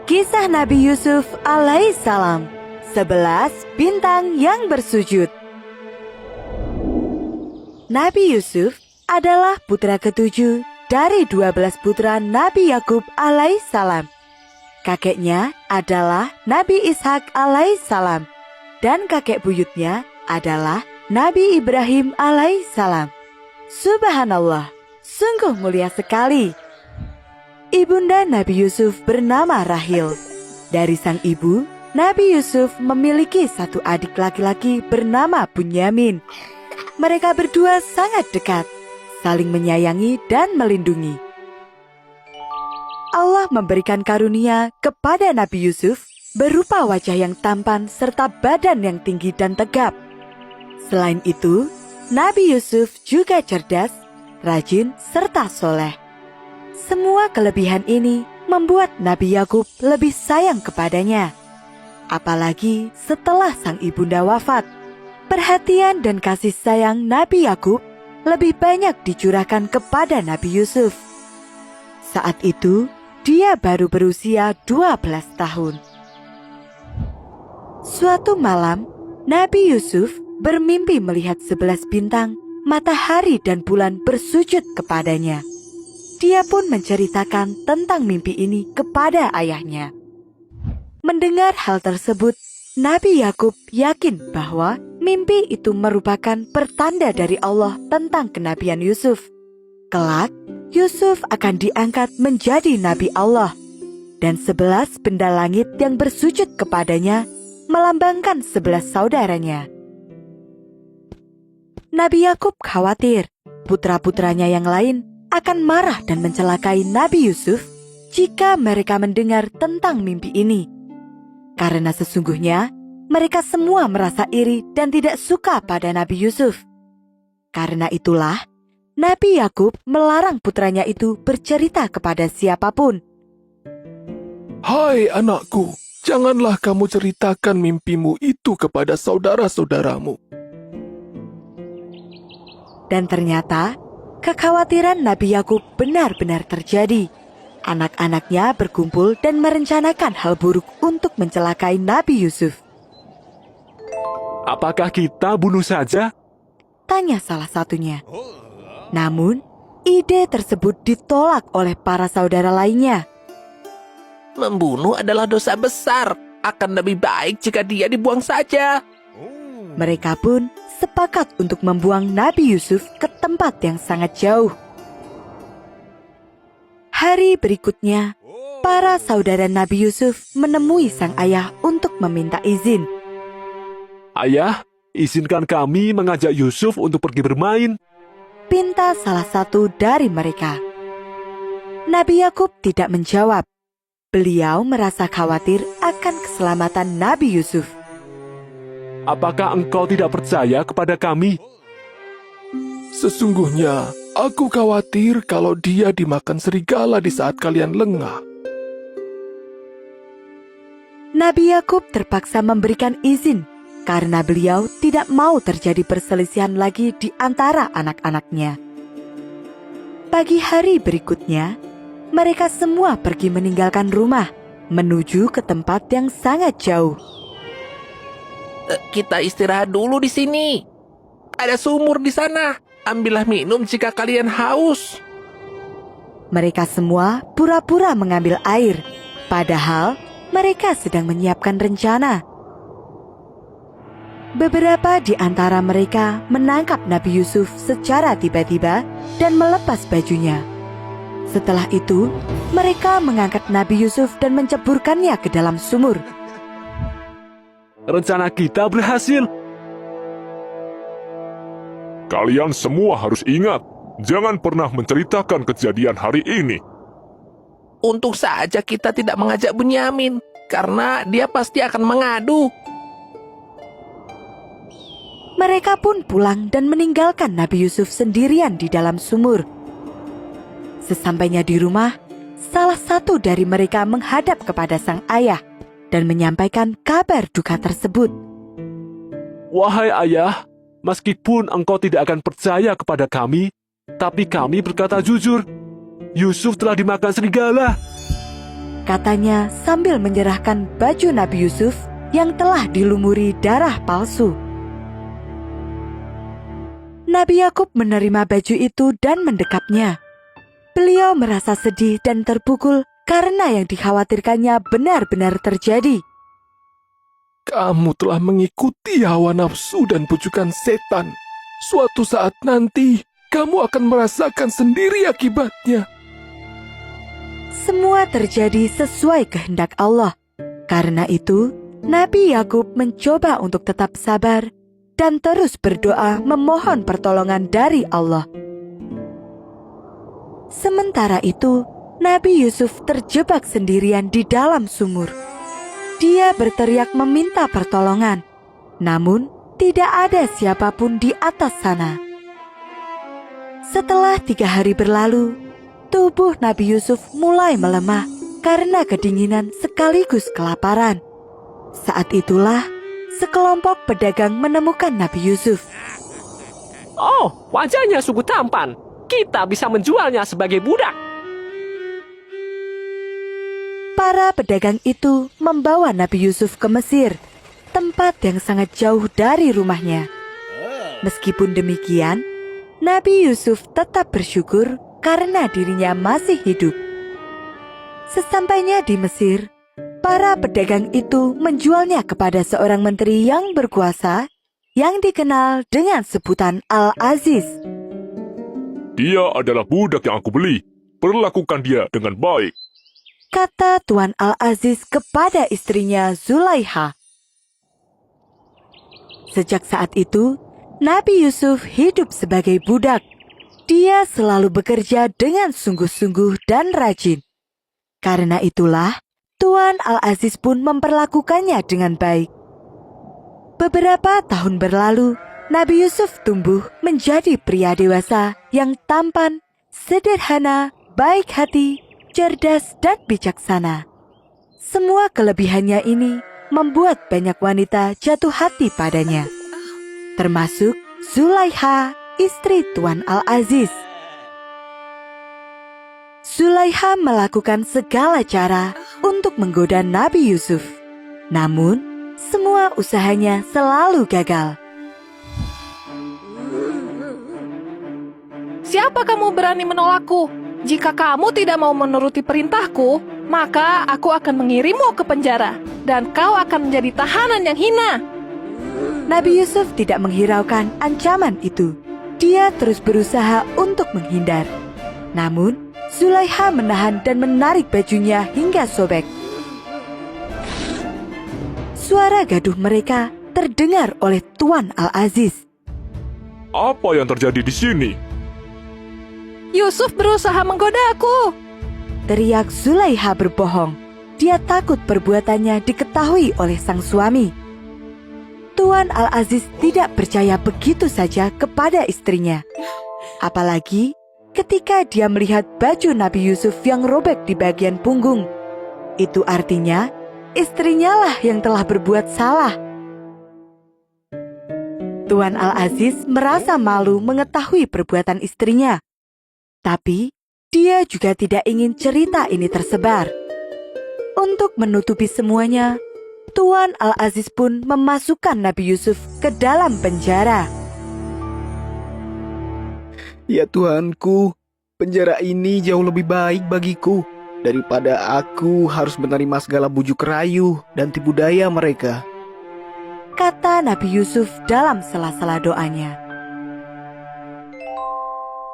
Kisah Nabi Yusuf alaihissalam, 11 bintang yang bersujud. Nabi Yusuf adalah putra ketujuh dari 12 putra Nabi Yakub alaihissalam. Kakeknya adalah Nabi Ishak alaihissalam dan kakek buyutnya adalah Nabi Ibrahim alaihissalam. Subhanallah, sungguh mulia sekali. Ibunda Nabi Yusuf bernama Rahil. Dari sang ibu, Nabi Yusuf memiliki satu adik laki-laki bernama Bunyamin. Mereka berdua sangat dekat, saling menyayangi dan melindungi. Allah memberikan karunia kepada Nabi Yusuf berupa wajah yang tampan serta badan yang tinggi dan tegap. Selain itu, Nabi Yusuf juga cerdas, rajin, serta soleh. Semua kelebihan ini membuat Nabi Yakub lebih sayang kepadanya. Apalagi setelah sang ibunda wafat, perhatian dan kasih sayang Nabi Yakub lebih banyak dicurahkan kepada Nabi Yusuf. Saat itu, dia baru berusia 12 tahun. Suatu malam, Nabi Yusuf bermimpi melihat 11 bintang, matahari dan bulan bersujud kepadanya. Dia pun menceritakan tentang mimpi ini kepada ayahnya. Mendengar hal tersebut, Nabi Yakub yakin bahwa mimpi itu merupakan pertanda dari Allah tentang kenabian Yusuf. Kelak, Yusuf akan diangkat menjadi Nabi Allah, dan 11 benda langit yang bersujud kepadanya melambangkan 11 saudaranya. Nabi Yakub khawatir putra-putranya yang lain akan marah dan mencelakai Nabi Yusuf jika mereka mendengar tentang mimpi ini. Karena sesungguhnya mereka semua merasa iri dan tidak suka pada Nabi Yusuf. Karena itulah, Nabi Yakub melarang putranya itu bercerita kepada siapapun. Hai anakku, janganlah kamu ceritakan mimpimu itu kepada saudara-saudaramu. Dan ternyata, kekhawatiran Nabi Yakub benar-benar terjadi. Anak-anaknya berkumpul dan merencanakan hal buruk untuk mencelakai Nabi Yusuf. Apakah kita bunuh saja? Tanya salah satunya. Namun, ide tersebut ditolak oleh para saudara lainnya. Membunuh adalah dosa besar. Akan lebih baik jika dia dibuang saja. Mereka pun sepakat untuk membuang Nabi Yusuf ke tempat yang sangat jauh. Hari berikutnya, para saudara Nabi Yusuf menemui sang ayah untuk meminta izin. Ayah, izinkan kami mengajak Yusuf untuk pergi bermain. Pinta salah satu dari mereka. Nabi Yakub tidak menjawab. Beliau merasa khawatir akan keselamatan Nabi Yusuf. Apakah engkau tidak percaya kepada kami? Sesungguhnya, aku khawatir kalau dia dimakan serigala di saat kalian lengah. Nabi Yakub terpaksa memberikan izin karena beliau tidak mau terjadi perselisihan lagi di antara anak-anaknya. Pagi hari berikutnya, mereka semua pergi meninggalkan rumah, menuju ke tempat yang sangat jauh. Kita istirahat dulu di sini. Ada sumur di sana. Ambillah minum jika kalian haus. Mereka semua pura-pura mengambil air, padahal mereka sedang menyiapkan rencana. Beberapa di antara mereka menangkap Nabi Yusuf secara tiba-tiba dan melepas bajunya. Setelah itu, mereka mengangkat Nabi Yusuf dan menceburkannya ke dalam sumur. Rencana kita berhasil. Kalian semua harus ingat, jangan pernah menceritakan kejadian hari ini. Untung saja kita tidak mengajak Bunyamin, karena dia pasti akan mengadu. Mereka pun pulang dan meninggalkan Nabi Yusuf sendirian di dalam sumur. Sesampainya di rumah, salah satu dari mereka menghadap kepada sang ayah dan menyampaikan kabar duka tersebut. Wahai ayah, meskipun engkau tidak akan percaya kepada kami, tapi kami berkata jujur. Yusuf telah dimakan serigala. katanya sambil menyerahkan baju Nabi Yusuf yang telah dilumuri darah palsu. Nabi Yakub menerima baju itu dan mendekapnya. Beliau merasa sedih dan terpukul karena yang dikhawatirkannya benar-benar terjadi. Kamu telah mengikuti hawa nafsu dan bujukan setan. Suatu saat nanti, kamu akan merasakan sendiri akibatnya. Semua terjadi sesuai kehendak Allah. Karena itu, Nabi Yakub mencoba untuk tetap sabar dan terus berdoa memohon pertolongan dari Allah. Sementara itu, Nabi Yusuf terjebak sendirian di dalam sumur. Dia berteriak meminta pertolongan, namun tidak ada siapapun di atas sana. Setelah 3 hari berlalu, tubuh Nabi Yusuf mulai melemah karena kedinginan sekaligus kelaparan. Saat itulah, sekelompok pedagang menemukan Nabi Yusuf. Oh, wajahnya sungguh tampan. Kita bisa menjualnya sebagai budak. Para pedagang itu membawa Nabi Yusuf ke Mesir, tempat yang sangat jauh dari rumahnya. Meskipun demikian, Nabi Yusuf tetap bersyukur karena dirinya masih hidup. Sesampainya di Mesir, para pedagang itu menjualnya kepada seorang menteri yang berkuasa yang dikenal dengan sebutan Al-Aziz. Dia adalah budak yang aku beli. Perlakukan dia dengan baik. Kata Tuan Al-Aziz kepada istrinya Zulaiha. Sejak saat itu, Nabi Yusuf hidup sebagai budak. Dia selalu bekerja dengan sungguh-sungguh dan rajin. Karena itulah, Tuan Al-Aziz pun memperlakukannya dengan baik. Beberapa tahun berlalu, Nabi Yusuf tumbuh menjadi pria dewasa yang tampan, sederhana, baik hati, cerdas, dan bijaksana. Semua kelebihannya ini membuat banyak wanita jatuh hati padanya, termasuk Zulaiha, istri Tuan Al-Aziz. Zulaiha melakukan segala cara untuk menggoda Nabi Yusuf. Namun, semua usahanya selalu gagal. Siapa kamu berani menolakku? Jika kamu tidak mau menuruti perintahku, maka aku akan mengirimmu ke penjara, dan kau akan menjadi tahanan yang hina. Nabi Yusuf tidak menghiraukan ancaman itu. Dia terus berusaha untuk menghindar. Namun, Zulaiha menahan dan menarik bajunya hingga sobek. Suara gaduh mereka terdengar oleh Tuan Al-Aziz. Apa yang terjadi di sini? Yusuf berusaha menggoda aku. Teriak Zulaiha berbohong. Dia takut perbuatannya diketahui oleh sang suami. Tuan Al-Aziz tidak percaya begitu saja kepada istrinya. Apalagi ketika dia melihat baju Nabi Yusuf yang robek di bagian punggung. Itu artinya istrinya lah yang telah berbuat salah. Tuan Al-Aziz merasa malu mengetahui perbuatan istrinya. Tapi, dia juga tidak ingin cerita ini tersebar. Untuk menutupi semuanya, Tuan Al-Aziz pun memasukkan Nabi Yusuf ke dalam penjara. Ya Tuanku, penjara ini jauh lebih baik bagiku daripada aku harus menerima segala bujuk rayu dan tipu daya mereka. Kata Nabi Yusuf dalam sela-sela doanya.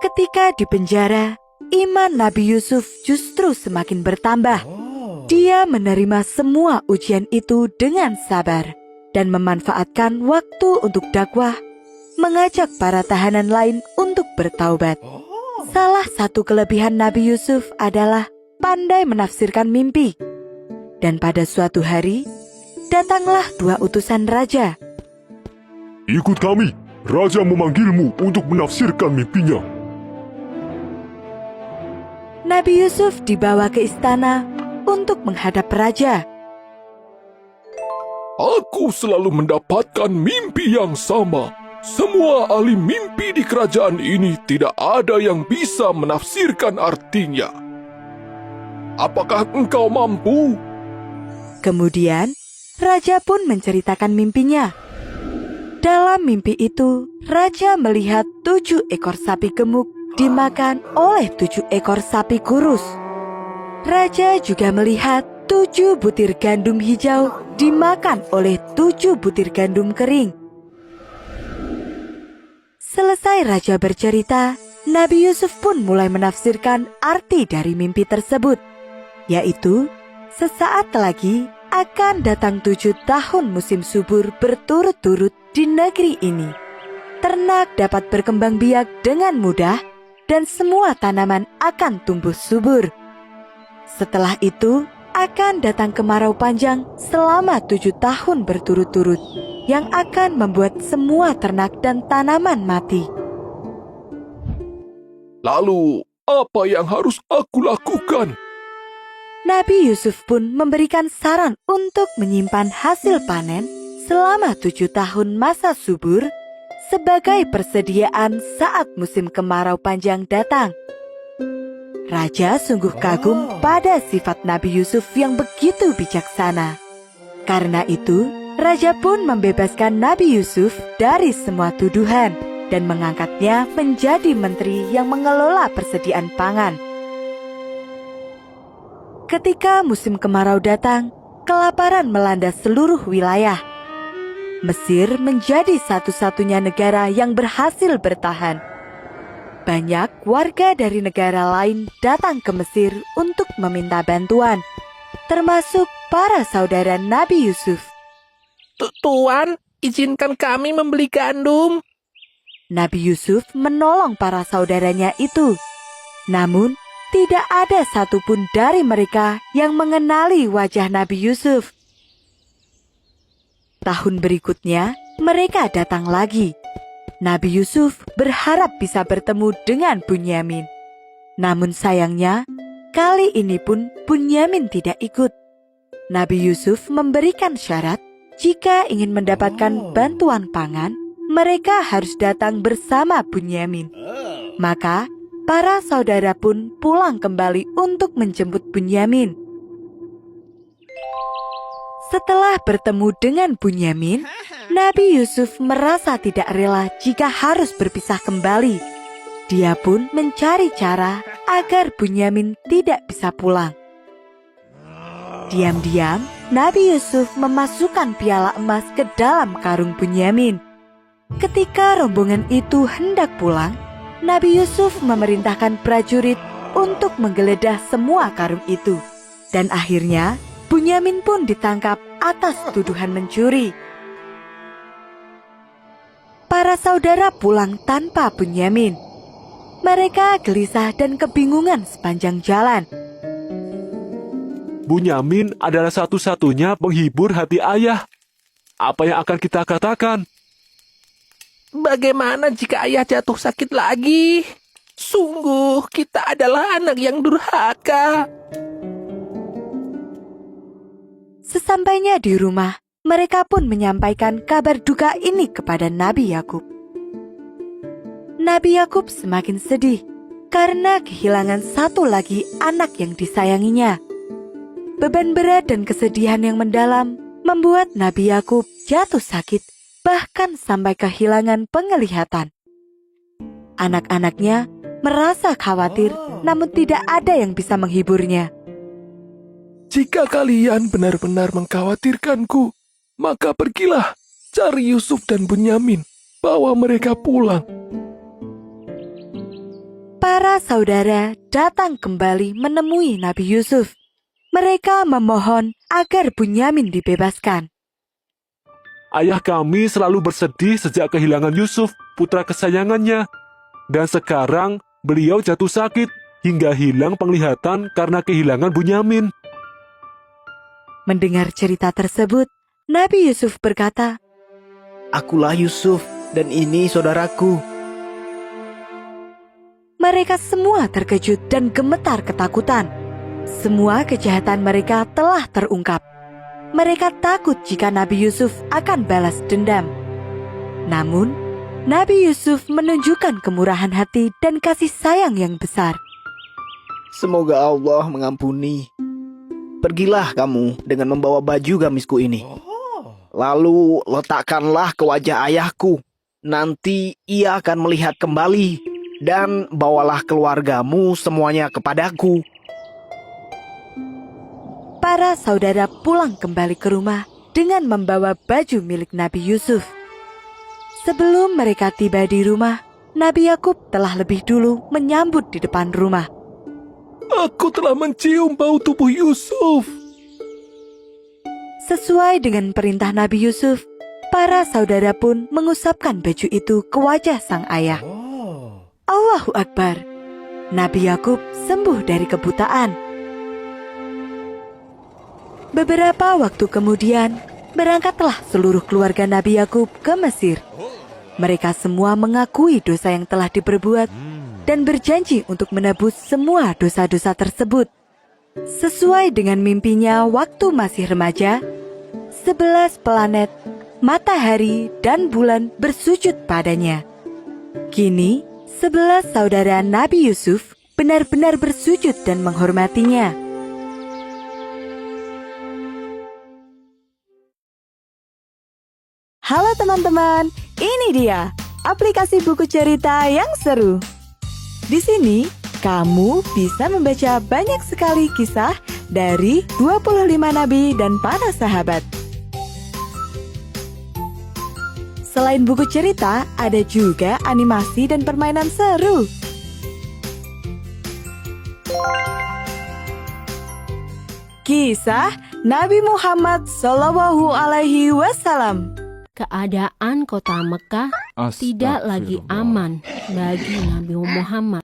Ketika di penjara, iman Nabi Yusuf justru semakin bertambah. Dia menerima semua ujian itu dengan sabar dan memanfaatkan waktu untuk dakwah, mengajak para tahanan lain untuk bertaubat. Salah satu kelebihan Nabi Yusuf adalah pandai menafsirkan mimpi. Dan pada suatu hari, datanglah 2 utusan raja. Ikut kami. Raja memanggilmu untuk menafsirkan mimpinya. Nabi Yusuf dibawa ke istana untuk menghadap raja. Aku selalu mendapatkan mimpi yang sama. Semua ahli mimpi di kerajaan ini tidak ada yang bisa menafsirkan artinya. apakah engkau mampu? Kemudian, raja pun menceritakan mimpinya. Dalam mimpi itu, raja melihat 7 ekor sapi gemuk dimakan oleh 7 ekor sapi kurus. Raja juga melihat 7 butir gandum hijau dimakan oleh 7 butir gandum kering. Selesai raja bercerita, Nabi Yusuf pun mulai menafsirkan arti dari mimpi tersebut, yaitu sesaat lagi akan datang 7 tahun musim subur berturut-turut di negeri ini. Ternak dapat berkembang biak dengan mudah dan semua tanaman akan tumbuh subur. Setelah itu akan datang kemarau panjang selama 7 tahun berturut-turut yang akan membuat semua ternak dan tanaman mati. Lalu, apa yang harus aku lakukan? Nabi Yusuf pun memberikan saran untuk menyimpan hasil panen selama 7 tahun masa subur sebagai persediaan saat musim kemarau panjang datang. Raja sungguh kagum pada sifat Nabi Yusuf yang begitu bijaksana. Karena itu, raja pun membebaskan Nabi Yusuf dari semua tuduhan dan mengangkatnya menjadi menteri yang mengelola persediaan pangan. Ketika musim kemarau datang, kelaparan melanda seluruh wilayah. Mesir menjadi satu-satunya negara yang berhasil bertahan. Banyak warga dari negara lain datang ke Mesir untuk meminta bantuan, termasuk para saudara Nabi Yusuf. Tuan, izinkan kami membeli gandum. Nabi Yusuf menolong para saudaranya itu. Namun, tidak ada satupun dari mereka yang mengenali wajah Nabi Yusuf. Tahun berikutnya, mereka datang lagi. Nabi Yusuf berharap bisa bertemu dengan Bunyamin. Namun sayangnya, kali ini pun Bunyamin tidak ikut. Nabi Yusuf memberikan syarat, jika ingin mendapatkan bantuan pangan, mereka harus datang bersama Bunyamin. Maka, para saudara pun pulang kembali untuk menjemput Bunyamin. Setelah bertemu dengan Bunyamin, Nabi Yusuf merasa tidak rela jika harus berpisah kembali. Dia pun mencari cara agar Bunyamin tidak bisa pulang. Diam-diam, Nabi Yusuf memasukkan piala emas ke dalam karung Bunyamin. Ketika rombongan itu hendak pulang, Nabi Yusuf memerintahkan prajurit untuk menggeledah semua karung itu. Dan akhirnya, Bunyamin pun ditangkap atas tuduhan mencuri. Para saudara pulang tanpa Bunyamin. Mereka gelisah dan kebingungan sepanjang jalan. Bunyamin adalah satu-satunya penghibur hati ayah. Apa yang akan kita katakan? Bagaimana jika ayah jatuh sakit lagi? Sungguh, kita adalah anak yang durhaka. Sesampainya di rumah, mereka pun menyampaikan kabar duka ini kepada Nabi Yakub. Nabi Yakub semakin sedih karena kehilangan satu lagi anak yang disayanginya. Beban berat dan kesedihan yang mendalam membuat Nabi Yakub jatuh sakit, bahkan sampai kehilangan penglihatan. Anak-anaknya merasa khawatir, namun tidak ada yang bisa menghiburnya. Jika kalian benar-benar mengkhawatirkanku, maka pergilah, cari Yusuf dan Bunyamin, bawa mereka pulang. Para saudara datang kembali menemui Nabi Yusuf. Mereka memohon agar Bunyamin dibebaskan. Ayah kami selalu bersedih sejak kehilangan Yusuf, putra kesayangannya. Dan sekarang beliau jatuh sakit hingga hilang penglihatan karena kehilangan Bunyamin. Mendengar cerita tersebut, Nabi Yusuf berkata, Akulah Yusuf dan ini saudaraku. mereka semua terkejut dan gemetar ketakutan. Semua kejahatan mereka telah terungkap. Mereka takut jika Nabi Yusuf akan balas dendam. Namun, Nabi Yusuf menunjukkan kemurahan hati dan kasih sayang yang besar. Semoga Allah mengampuni. Pergilah kamu dengan membawa baju gamisku ini. Lalu letakkanlah ke wajah ayahku. Nanti ia akan melihat kembali. Dan bawalah keluargamu semuanya kepadaku. Para saudara pulang kembali ke rumah dengan membawa baju milik Nabi Yusuf. Sebelum mereka tiba di rumah, Nabi Yakub telah lebih dulu menyambut di depan rumah. Aku telah mencium bau tubuh Yusuf. Sesuai dengan perintah Nabi Yusuf, para saudara pun mengusapkan baju itu ke wajah sang ayah. Allahu Akbar. Nabi Yakub sembuh dari kebutaan. Beberapa waktu kemudian, berangkatlah seluruh keluarga Nabi Yakub ke Mesir. Mereka semua mengakui dosa yang telah diperbuat dan berjanji untuk menebus semua dosa-dosa tersebut. Sesuai dengan mimpinya waktu masih remaja, 11 planet, matahari, dan bulan bersujud padanya. Kini, 11 saudara Nabi Yusuf benar-benar bersujud dan menghormatinya. Halo teman-teman, ini dia aplikasi buku cerita yang seru. Di sini, kamu bisa membaca banyak sekali kisah dari 25 nabi dan para sahabat. Selain buku cerita, ada juga animasi dan permainan seru. Kisah Nabi Muhammad SAW. Keadaan kota Mekah tidak lagi aman bagi Nabi Muhammad.